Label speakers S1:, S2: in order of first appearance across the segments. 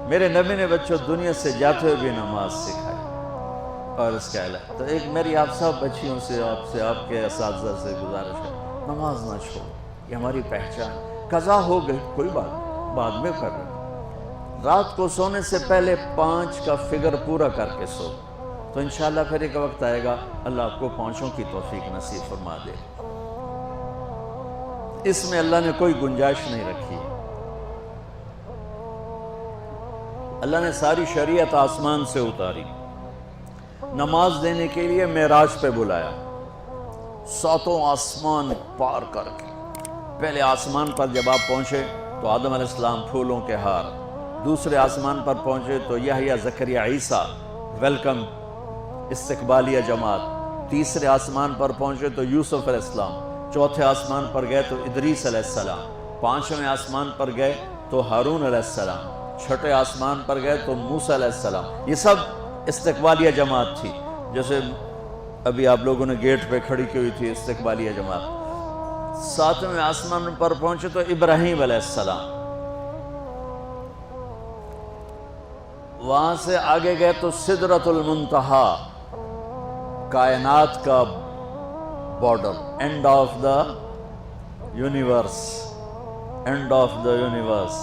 S1: میرے نبی نے بچوں دنیا سے جاتے ہوئے بھی نماز سکھائی. اور اس کا علاج تو ایک میری آپ سب بچیوں سے آپ کے اساتذہ سے گزارش ہے، نماز نہ چھوڑو، یہ ہماری پہچان. قضا ہو گئی کوئی بات نہیں، بعد میں کر رہے. رات کو سونے سے پہلے 5 کا فگر پورا کر کے سو، تو انشاءاللہ پھر ایک وقت آئے گا اللہ آپ کو 5 کی توفیق نصیب فرما دے. اس میں اللہ نے کوئی گنجائش نہیں رکھی. اللہ نے ساری شریعت آسمان سے اتاری، نماز دینے کے لیے معراج پہ بلایا، 7 آسمان پار کر کے. پہلے آسمان پر جب آپ پہنچے تو آدم علیہ السلام پھولوں کے ہار، دوسرے آسمان پر پہنچے تو یحییٰ زکریا عیسیٰ ویلکم استقبالیہ جماعت، تیسرے آسمان پر پہنچے تو یوسف علیہ السلام، چوتھے آسمان پر گئے تو ادریس علیہ السلام، 5ویں آسمان پر گئے تو ہارون علیہ السلام، 6 آسمان پر گئے تو موسیٰ علیہ السلام. یہ سب استقبالیہ جماعت تھی، جیسے ابھی آپ لوگوں نے گیٹ پہ کھڑی کی ہوئی تھی استقبالیہ جماعت. 7ویں آسمان پر پہنچے تو ابراہیم علیہ السلام، وہاں سے آگے گئے تو سدرۃ المنتہا، کائنات کا border, and of the universe, and of the universe.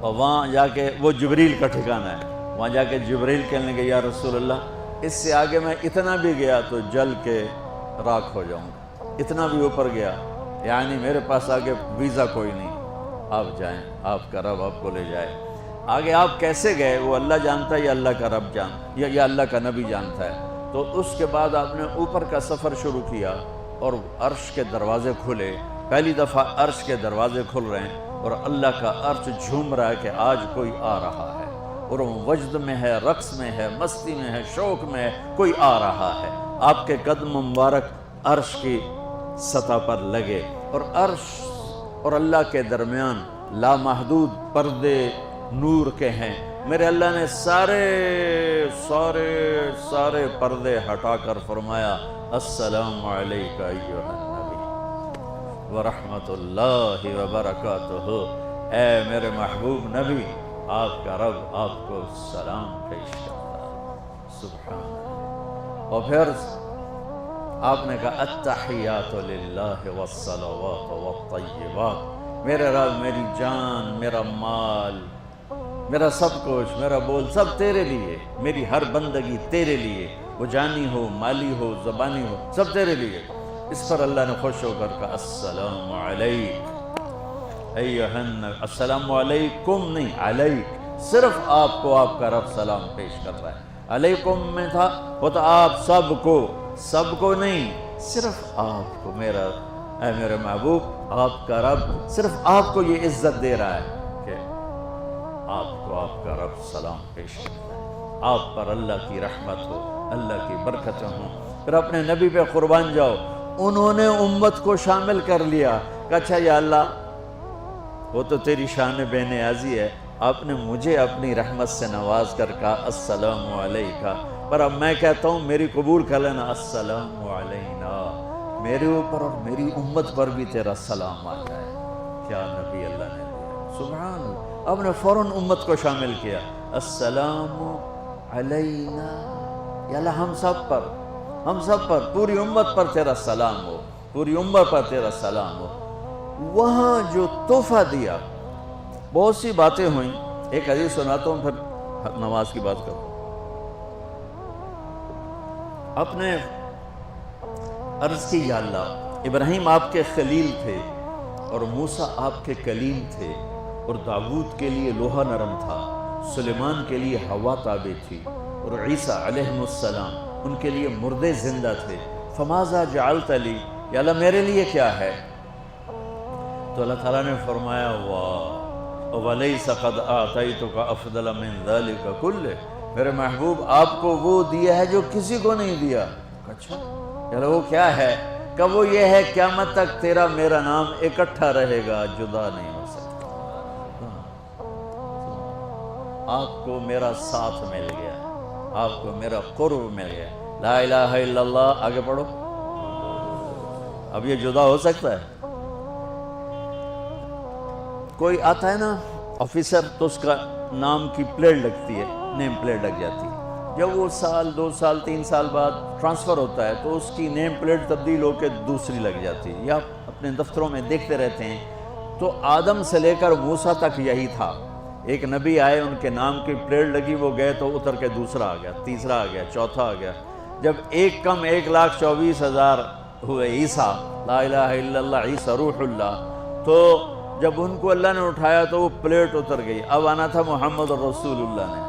S1: اور وہاں جا کے وہ جبریل کا ٹھکانہ ہے، وہاں جا کے جبریل کہنے لگے یا رسول اللہ اس سے آگے میں اتنا بھی گیا تو جل کے راکھ ہو جاؤں گا، اتنا بھی اوپر گیا یعنی میرے پاس آگے ویزا کوئی نہیں، آپ جائیں، آپ کا رب آپ کو لے جائے. آگے آپ کیسے گئے وہ اللہ جانتا ہے یا اللہ کا رب جانتا ہے یا اللہ کا نبی جانتا ہے. تو اس کے بعد آپ نے اوپر کا سفر شروع کیا اور عرش کے دروازے کھلے. پہلی دفعہ عرش کے دروازے کھل رہے ہیں اور اللہ کا عرش جھوم رہا ہے کہ آج کوئی آ رہا ہے، اور وہ وجد میں ہے، رقص میں ہے، مستی میں ہے، شوق میں ہے، کوئی آ رہا ہے. آپ کے قدم مبارک عرش کی سطح پر لگے اور عرش اور اللہ کے درمیان لامحدود پردے نور کے ہیں. میرے اللہ نے سارے پردے ہٹا کر فرمایا السلام علیکہ ایھا النبی ورحمۃ اللہ وبرکاتہ. اے میرے محبوب نبی، آپ کا رب آپ کو سلام پیش کرتا ہے. سبحان اللہ. اور پھر آپ نے کہا التحیات للہ والصلوات والطیبات. میرے رب، میری جان، میرا مال، میرا سب کچھ، میرا بول سب تیرے لیے، میری ہر بندگی تیرے لیے، وہ جانی ہو، مالی ہو، زبانی ہو، سب تیرے لیے. اس پر اللہ نے خوش ہو کر کہا السلام علیک ایھا النبی. السلام علیکم نہیں، علیک. صرف آپ کو آپ کا رب سلام پیش کر رہا ہے. علیکم میں تھا وہ تو آپ سب کو نہیں، صرف آپ کو. اے میرے محبوب، آپ کا رب صرف آپ کو یہ عزت دے رہا ہے کہ آپ کو آپ کا رب سلام پیش کرتا ہے. آپ پر اللہ کی رحمت ہو، اللہ کی برکتیں ہوں. پھر اپنے نبی پہ قربان جاؤ. انہوں نے امت کو شامل کر لیا کہ اچھا یا اللہ وہ تو تیری شان بے نیازی ہے، آپ نے مجھے اپنی رحمت سے نواز کر کہا السلام علیکہ، پر اب میں کہتا ہوں میری قبول کر لینا السلام علینا، میرے اوپر اور میری امت پر بھی تیرا سلام آ جائے. کیا نبی اللہ نے دیا، سبحان اللہ. اب نے فوراً امت کو شامل کیا السلام علینا، یا اللہ ہم سب پر پوری امت پر تیرا سلام ہو، پوری امت پر تیرا سلام ہو. وہاں جو تحفہ دیا، بہت سی باتیں ہوئیں. ایک حدیث سناتا ہوں پھر نماز کی بات کروں. آپ نے عرض کی یا اللہ ابراہیم آپ کے خلیل تھے اور موسیٰ آپ کے کلیم تھے، اور داؤد کے لیے لوہا نرم تھا، سلیمان کے لیے ہوا تابع تھی، اور عیسیٰ علیہ السلام ان کے لیے مردے زندہ تھے. فماذا جعلت لی، یا اللہ میرے لیے کیا ہے؟ تو اللہ تعالیٰ نے فرمایا وَلَيْسَ قَدْ آتَيْتُكَ أَفْضَلَ مِنْ ذَلِكَ كُلِّهِ، میرے محبوب آپ کو وہ دیا ہے جو کسی کو نہیں دیا. اچھا یا اللہ وہ کیا ہے؟ کہ وہ یہ ہے قیامت تک تیرا میرا نام اکٹھا رہے گا، جدا نہیں ہو سکتا. آپ کو میرا ساتھ مل گیا، آپ کو میرا قرب مل گیا. لا الہ الا اللہ، آگے پڑھو. اب یہ جدا ہو سکتا ہے؟ کوئی آتا ہے نا آفیسر تو اس کا نام کی پلیٹ لگتی ہے، نیم پلیٹ لگ جاتی ہے۔ جب وہ سال 2 سال 3 سال بعد ٹرانسفر ہوتا ہے تو اس کی نیم پلیٹ تبدیل ہو کے دوسری لگ جاتی ہے، یا اپنے دفتروں میں دیکھتے رہتے ہیں۔ تو آدم سے لے کر موسیٰ تک یہی تھا، ایک نبی آئے، ان کے نام کی پلیٹ لگی، وہ گئے تو اتر کے دوسرا آ گیا، تیسرا آ گیا، چوتھا آ گیا۔ جب ایک کم 1,24,000 ہوئے عیسیٰ، لا الہ الا اللہ عیسیٰ روح اللہ، تو جب ان کو اللہ نے اٹھایا تو وہ پلیٹ اتر گئی، اب آنا تھا محمد رسول اللہ نے،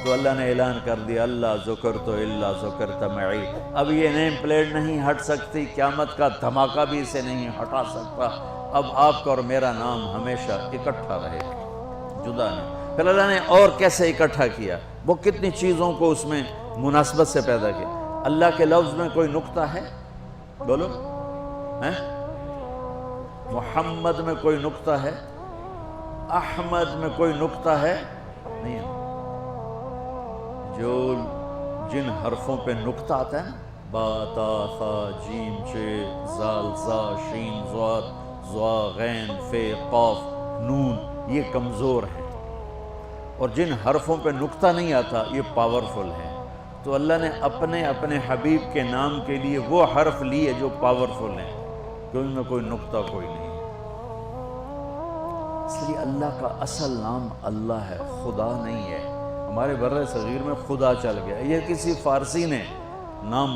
S1: تو اللہ نے اعلان کر دیا اللہ ذکرت الا ذکرت معی، اب یہ نیم پلیٹ نہیں ہٹ سکتی، قیامت کا دھماکہ بھی اسے نہیں ہٹا سکتا، اب آپ کا اور میرا نام ہمیشہ اکٹھا رہے گا، جدا نہیں۔ پھر اللہ نے اور کیسے اکٹھا کیا، وہ کتنی چیزوں کو اس میں مناسبت سے پیدا کیا۔ اللہ کے لفظ میں کوئی نقطہ ہے؟ بولو، محمد میں کوئی نقطہ ہے؟ احمد میں کوئی نقطہ ہے؟ نہیں ہے۔ جو جن حرفوں پہ نقطہ آتا ہے نا، با تا ثا جیم چے زال زا شین ضاد ضا غین فے قاف نون، یہ کمزور ہیں، اور جن حرفوں پہ نقطہ نہیں آتا یہ پاورفل ہیں۔ تو اللہ نے اپنے حبیب کے نام کے لیے وہ حرف لیے جو پاورفل ہیں، کہ ان میں کوئی نقطہ کوئی نہیں ہے۔ اس لیے اللہ کا اصل نام اللہ ہے، خدا نہیں ہے۔ ہمارے بر صغیر میں خدا چل گیا، یہ کسی فارسی نے نام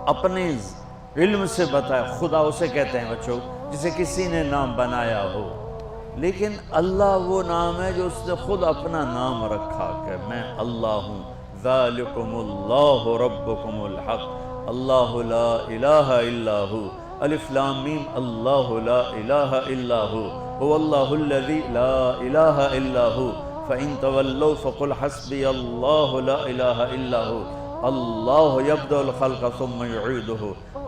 S1: اپنے علم سے بتایا، خدا اسے کہتے ہیں بچوں جسے کسی نے نام بنایا ہو، لیکن اللہ وہ نام ہے جو اس نے خود اپنا نام رکھا کہ میں اللہ ہوں، ذالکم اللہ ربکم الحق، اللہ لا الہ الا ہو، الف لام میم اللہ لا الہ الا ہو، هو اللہ الذی لا الہ الا ہو، فَإِن تَوَلَّوْا فَقُلْ حَسْبِيَ اللَّهُ لَا إِلَهَ إِلَّا هُوَ اللَّهُ يَبْدَأُ الْخَلْقَ ثُمَّ يُعِيدُهُ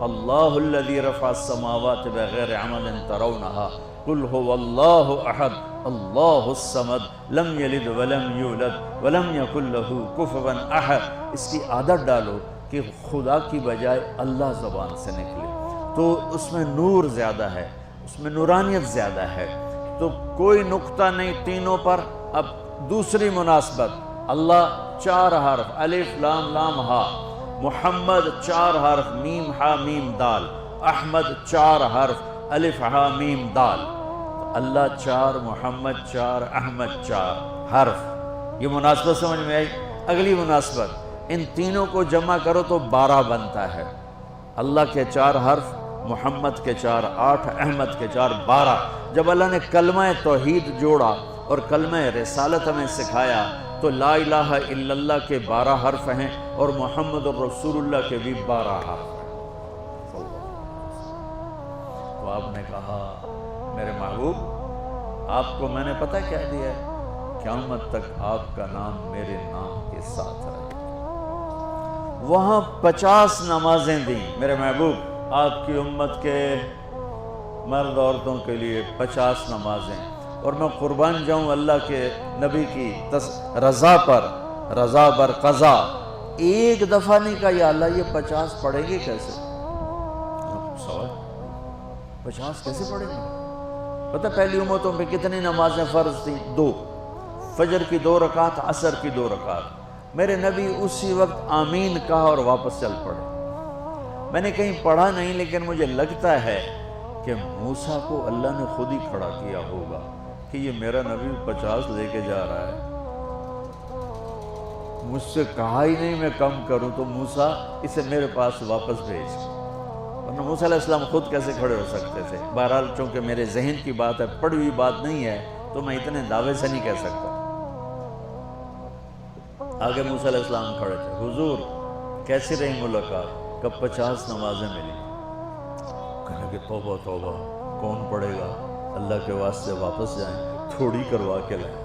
S1: اللَّهُ الَّذِي رَفَعَ السَّمَاوَاتِ بِغَيْرِ عَمَدٍ تَرَوْنَهَا قُلْ هُوَ اللَّهُ أَحَدٌ اللَّهُ الصَّمَدُ لَمْ يَلِدْ وَلَمْ يُولَدْ وَلَمْ يَكُنْ لَهُ كُفُوًا أَحَدٌ۔ اس کی عادت ڈالو کہ خدا کی بجائے اللہ زبان سے نکلے، تو اس میں نور زیادہ ہے، اس میں نورانیت زیادہ ہے، تو کوئی نقطہ نہیں تینوں پر۔ اب دوسری مناسبت، اللہ 4 حرف الف لام لام ہا، محمد 4 حرف میم ہا میم دال، احمد 4 حرف الف ہا میم دال، اللہ 4 محمد 4 احمد 4 حرف۔ یہ مناسبت سمجھ میں آئی؟ اگلی مناسبت، ان تینوں کو جمع کرو تو 12 بنتا ہے، اللہ کے 4 حرف، محمد کے 4 8، احمد کے 4 12۔ جب اللہ نے کلمہ توحید جوڑا اور کلمہ رسالت ہمیں سکھایا تو لا الہ الا اللہ کے 12 حرف ہیں اور محمد الرسول اللہ کے بھی 12 حرف ہیں۔ تو آپ نے کہا میرے محبوب آپ کو میں نے پتہ کیا دیا ہے، قیامت تک آپ کا نام میرے نام کے ساتھ رہے۔ وہاں 50 نمازیں دیں میرے محبوب، آپ کی امت کے مرد عورتوں کے لیے 50 نمازیں، اور میں قربان جاؤں اللہ کے نبی کی رضا پر، رضا بر قضا، ایک دفعہ نہیں کہا یا اللہ یہ 50 پڑھیں گے کیسے؟ سوال 50 کیسے پڑھیں گے؟ پتہ پہلی امتوں پہ کتنی نمازیں فرض تھیں؟ 2، فجر کی 2 رکعت، عصر کی 2 رکعت۔ میرے نبی اسی وقت آمین کہا اور واپس چل پڑے۔ میں نے کہیں پڑھا نہیں لیکن مجھے لگتا ہے کہ موسیٰ کو اللہ نے خود ہی کھڑا کیا ہوگا کہ یہ میرا نبی 50 لے کے جا رہا ہے، مجھ سے کہا ہی نہیں میں کم کروں، تو موسیٰ اسے میرے پاس واپس بھیج۔ ورنہ موسیٰ علیہ السلام خود کیسے کھڑے ہو سکتے تھے؟ بہرحال چونکہ میرے ذہن کی بات ہے، پڑھی ہوئی بات نہیں ہے، تو میں اتنے دعوے سے نہیں کہہ سکتا۔ آگے موسیٰ علیہ السلام کھڑے تھے، حضور کیسی رہی ملاقات؟ کب 50 نمازیں ملی؟ کہنے کہ توبہ توبہ، کون پڑھے گا؟ اللہ کے واسطے واپس جائیں، تھوڑی کروا کے لائیں۔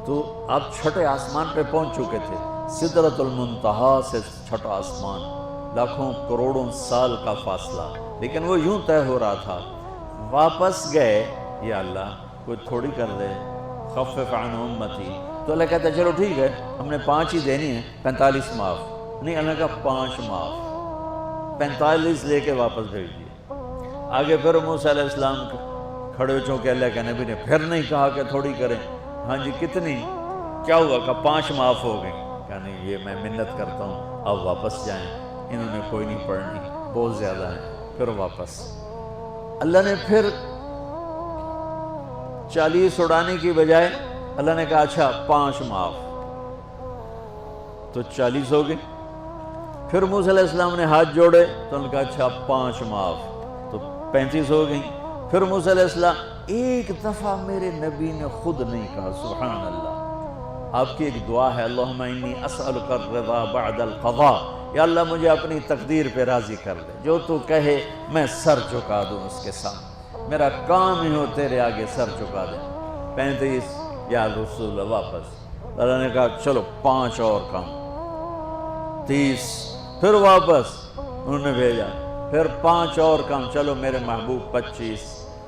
S1: تو آپ چھٹے آسمان پہ پہنچ چکے تھے، سدرۃ المنتہا سے چھٹا آسمان، لاکھوں کروڑوں سال کا فاصلہ، لیکن وہ یوں طے ہو رہا تھا۔ واپس گئے، یا اللہ کوئی تھوڑی کر دے، خفف عن امتی، تو اللہ کہتا ہے چلو ٹھیک ہے، ہم نے 5 ہی دینی ہیں، 45 معاف نہیں، اللہ کا 5 معاف، 45 لے کے واپس بھیج دیے۔ آگے پھر موسیٰ علیہ السلام کھڑے ہو، چونکہ اللہ کے نبی نے پھر نہیں کہا کہ تھوڑی کریں، ہاں جی کتنی؟ کیا ہوا؟ کہ 5 معاف ہو گئی۔ کہا نہیں یہ میں منت کرتا ہوں اب واپس جائیں، انہوں نے کوئی نہیں پڑھنی، بہت زیادہ ہیں۔ پھر واپس اللہ نے پھر 40 اڑانے کی بجائے اللہ نے کہا اچھا 5 معاف، تو 40 ہو گئے۔ پھر موسیٰ علیہ السلام نے ہاتھ جوڑے تو انہوں نے کہا اچھا 5 معاف، تو 35 ہو گئیں۔ پھر موسیٰ علیہ السلام ایک دفعہ میرے نبی نے خود نہیں کہا، سبحان اللہ۔ آپ کی ایک دعا ہے، اللہم انی اسألک الرضا بعد القضاء، یا اللہ مجھے اپنی تقدیر پہ راضی کر دے، جو تو کہے میں سر جھکا دوں اس کے سامنے، میرا کام ہی ہو تیرے آگے سر جھکا دیں۔ 35 یا رسول اللہ واپس۔ اللہ نے کہا چلو 5 اور کم، 30، پھر واپس انہوں نے بھیجا، پھر 5 اور کم، چلو میرے محبوب 25،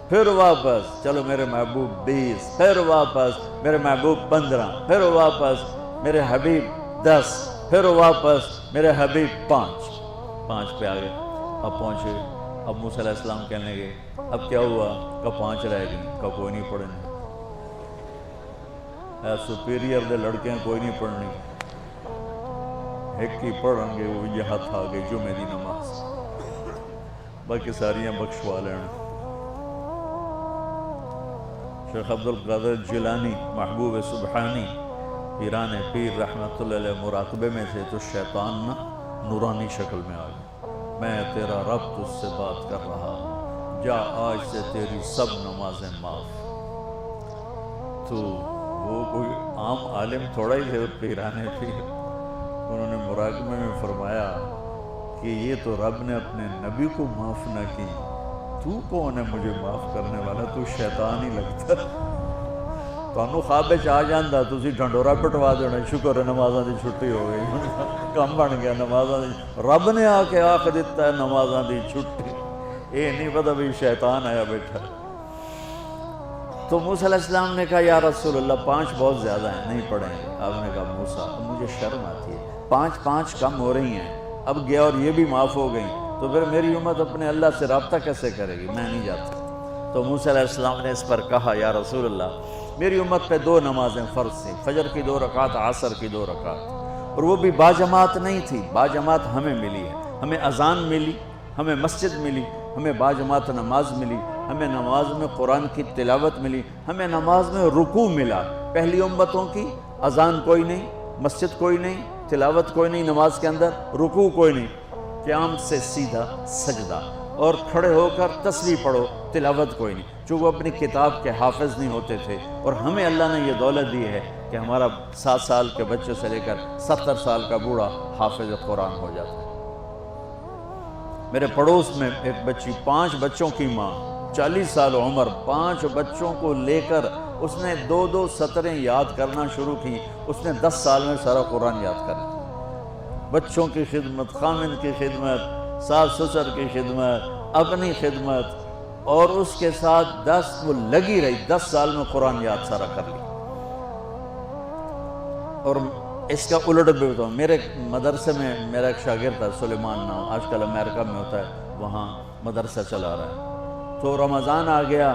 S1: پھر واپس چلو میرے محبوب 20، پھر واپس میرے محبوب 15، پھر واپس میرے حبیب 10، پھر واپس میرے حبیب 5 پہ آگئے۔ اب پہنچے، اب موسیٰ علیہ السلام کہنے لگے اب کیا ہوا؟ کہ 5 رہ گئیں، کہ کوئی نہیں پڑھنے، سپیریئر دے لڑکے ہیں کوئی نہیں پڑھنی، ایک ہی پڑھیں گے وہ یہ ہاتھ آگے جمعے دی نماز، باقی ساریاں بخشوا لینا۔ شیخ عبدالقادر جیلانی محبوب سبحانی پیران پیر رحمت اللہ علیہ مراقبے میں تھے تو شیطان نا نورانی شکل میں آ گیا، میں تیرا رب تجھ سے بات کر رہا ہوں، جا آج سے تیری سب نمازیں معاف۔ تو وہ کوئی عام عالم تھوڑا ہی تھے، پیران پیر، انہوں نے مراقبے میں فرمایا کہ یہ تو رب نے اپنے نبی کو معاف نہ کی، تو کون ہے مجھے معاف کرنے والا؟ تو شیطان ہی لگتا۔ تانوں خواب وچ آ جاندا تسی ڈھنڈورا پٹوا دینا، شکر ہے نمازاں دی چھٹی ہو گئی، کم بن گیا نمازاں دی، رب نے آ کے آکھ دیتا ہے نمازاں دی چھٹی، یہ نہیں پتہ بھی شیطان آیا بیٹھا۔ تو موسیٰ علیہ السلام نے کہا یا رسول اللہ 5 بہت زیادہ ہیں، نہیں پڑھیں گے۔ آپ نے کہا موسیٰ مجھے شرم آتی ہے، 5 کم ہو رہی ہیں، اب گیا اور یہ بھی معاف ہو گئیں تو پھر میری امت اپنے اللہ سے رابطہ کیسے کرے گی؟ میں نہیں جاتا۔ تو موسیٰ علیہ السلام نے اس پر کہا یا رسول اللہ میری امت پہ 2 نمازیں فرض تھیں، فجر کی 2 رکعت، عصر کی 2 رکعت، اور وہ بھی باجماعت نہیں تھی، باجماعت ہمیں ملی ہے، ہمیں اذان ملی، ہمیں مسجد ملی، ہمیں باجماعت نماز ملی، ہمیں نماز میں قرآن کی تلاوت ملی، ہمیں نماز میں رکوع ملا۔ پہلی امتوں کی اذان کوئی نہیں، مسجد کوئی نہیں، تلاوت کوئی نہیں، نماز کے اندر رکوع کوئی نہیں، قیام سے سیدھا سجدہ، اور کھڑے ہو کر تسبیح پڑھو، تلاوت کوئی نہیں، چونکہ وہ اپنی کتاب کے حافظ نہیں ہوتے تھے، اور ہمیں اللہ نے یہ دولت دی ہے کہ ہمارا 7 سال کے بچے سے لے کر 70 سال کا بوڑھا حافظ قرآن ہو جاتا ہے۔ میرے پڑوس میں ایک بچی، 5 بچوں کی ماں، 40 سال عمر، 5 بچوں کو لے کر اس نے 2 سطریں یاد کرنا شروع کی، اس نے 10 سال میں سارا قرآن یاد کر لیا۔ بچوں کی خدمت، خامن کی خدمت، ساس سسر کی خدمت، اپنی خدمت، اور اس کے ساتھ 10 وہ لگی رہی، 10 سال میں قرآن یاد سارا کر لی۔ اور اس کا الٹ بھی بتاؤں، میرے مدرسے میں میرا ایک شاگرد تھا سلیمان نام، آج کل امریکہ میں ہوتا ہے، وہاں مدرسہ چلا رہا ہے۔ تو رمضان آ گیا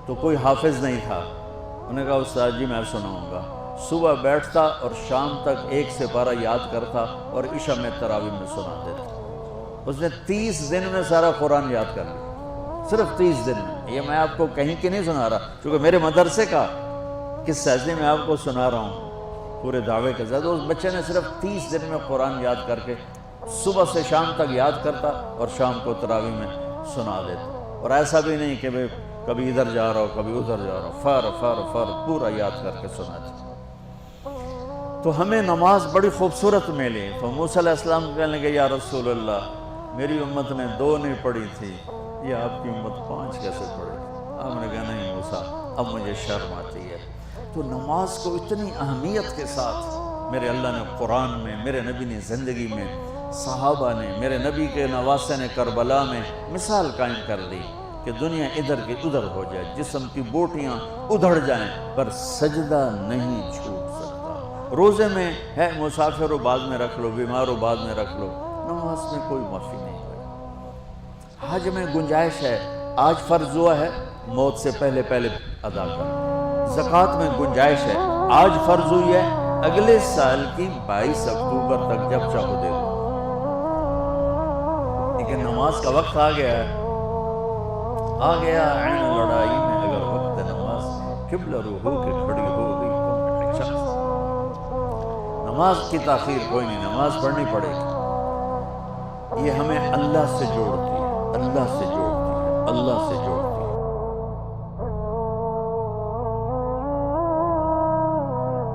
S1: تو کوئی حافظ نہیں تھا، انہوں نے کہا استاد جی میں سناؤں گا۔ صبح بیٹھتا اور شام تک 1 سپارہ یاد کرتا اور عشاء میں تراویح میں سنا دیتا۔ اس نے 30 دن میں سارا قرآن یاد کر لیا، صرف 30 دن میں۔ یہ میں آپ کو کہیں کی نہیں سنا رہا، چونکہ میرے مدرسے کا قصہ ہے، میں آپ کو سنا رہا ہوں پورے دعوے کے ساتھ۔ اس بچے نے صرف 30 دن میں قرآن یاد کر کے صبح سے شام تک یاد کرتا اور شام کو تراویح میں سنا دیتا، اور ایسا بھی نہیں کہ کبھی ادھر جا رہا ہو کبھی ادھر جا رہا ہو، فر پورا یاد کر کے سناتا۔ تو ہمیں نماز بڑی خوبصورت ملی۔ تو موسیٰ علیہ السلام کہنے لگے یا رسول اللہ میری امت نے 2 نہیں پڑھی تھی، یہ آپ کی امت 5 کیسے پڑھی؟ آپ نے کہا نہیں موسیٰ اب مجھے شرم آتی ہے۔ تو نماز کو اتنی اہمیت کے ساتھ میرے اللہ نے قرآن میں، میرے نبی نے زندگی میں، صحابہ نے، میرے نبی کے نواسے نے کربلا میں مثال قائم کر دی کہ دنیا ادھر کی ادھر ہو جائے، جسم کی بوٹیاں ادھڑ جائیں پر سجدہ نہیں چھوٹ سکتا۔ روزے میں ہے مسافر ہو بعد میں رکھ لو، بیمار ہو بعد میں رکھ لو، نماز میں کوئی معافی نہیں ہوئی۔ حج میں گنجائش ہے، آج فرض ہوا ہے موت سے پہلے ادا کرنا، زکوٰۃ میں گنجائش ہے، آج فرض ہوئی ہے، اگلے سال کی 22 اکتوبر تک جب چاہو دے دو، لیکن نماز کا وقت آ گیا ہے، آ گیا عین لڑائی میں اگر وقت نماز قبلہ رو ہو کے کھڑی ہو گئی کون ہے شخص، نماز کی تاخیر کوئی نہیں، نماز پڑھنی پڑے گی، یہ ہمیں اللہ سے جوڑتی ہے، اللہ سے جوڑتی ہے، اللہ سے جوڑتی ہے۔